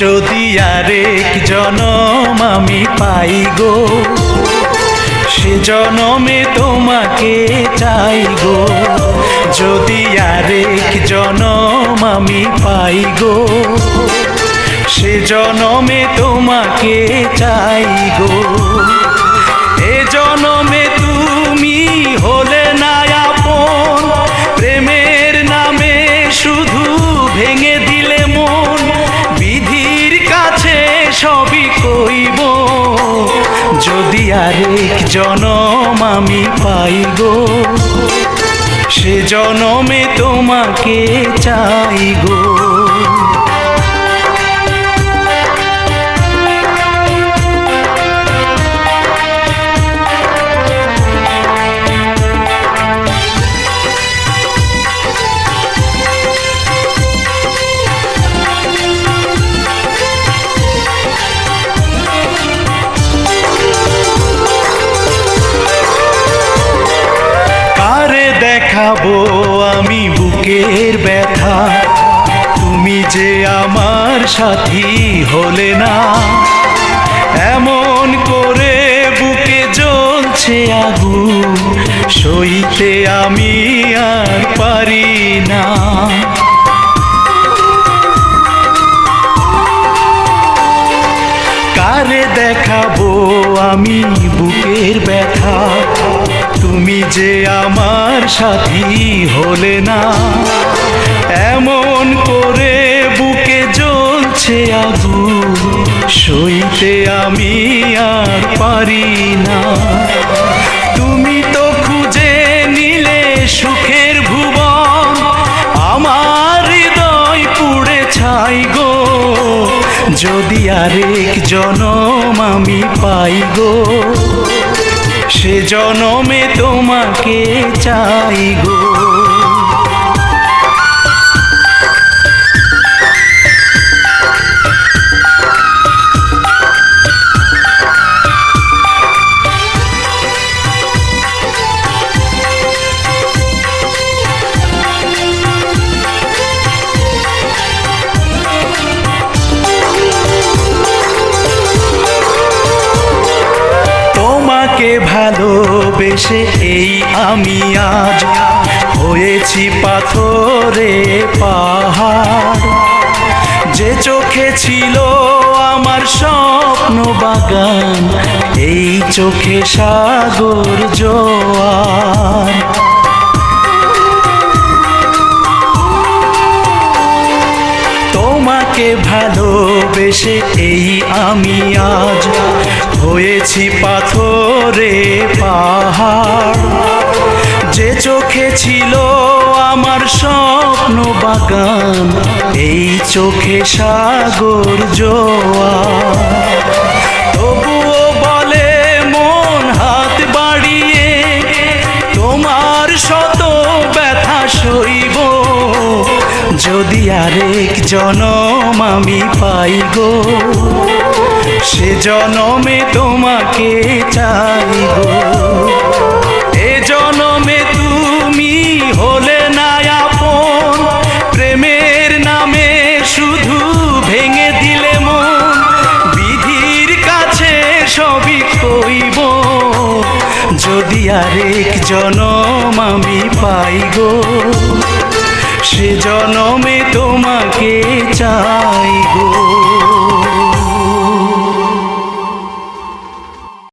যদি আরেক জনম আমি পাই গো, সে জনমে তোমাকে চাই গো। যদি আরেক জনম আমি পাই গো, সে জনমে তোমাকে চাই গো। এ জনমে তুমি হলে না আপন, প্রেমের নামে শুধু ভেঙে দিলে মন। বিধির কাছে সবই কইব, যদি আরেক জনম আমি পাই গো, সে জনমে তোমাকে চাই গো। দেখাবো আমি বুকের ব্যথা, তুমি যে আমার সাথী হলে না। এমন করে বুকে জ্বলছে আগুন, সইতে আমি আর পারি না। কারে দেখাবো আমি বুকের ব্যথা, তুমি যে আমার সাথী হলে না। এমন করে বুকে জ্বলছে আগুন, সইতে আমি আর পারি না। তুমি তো খুঁজে নিলে সুখের ভুবন, আমার হৃদয় পুড়ে ছাই গো। যদি আরেক জনম আমি পাই গো, সে জনমে তোমাকে চাই গো। ভালোবেসে এই আমি আজ হয়েছি পাথরে পাহাড়। যে চোখে ছিল আমার স্বপ্ন বাগান, এই চোখে সাগর জোয়ার। তোমাকে ভালোবেসে এই আমি আজ হয়েছি পাথরে পাহাড়। যে চোখে ছিল আমার স্বপ্ন বাগান, এই চোখে সাগর জোয়ার। তবুও বলে মন হাত বাড়িয়ে, তোমার শত ব্যথা সইব। যদি আরেক জনম আমি পাই গো, সে জনমে তোমাকে চাই গো। এ জনমে তুমি হলে না আপন, প্রেমের নামে শুধু ভেঙে দিলে মন। বিধির কাছে সবই কইব, যদি আরেক জনম আমি পাই গো, সে জনমে তোমাকে চাই।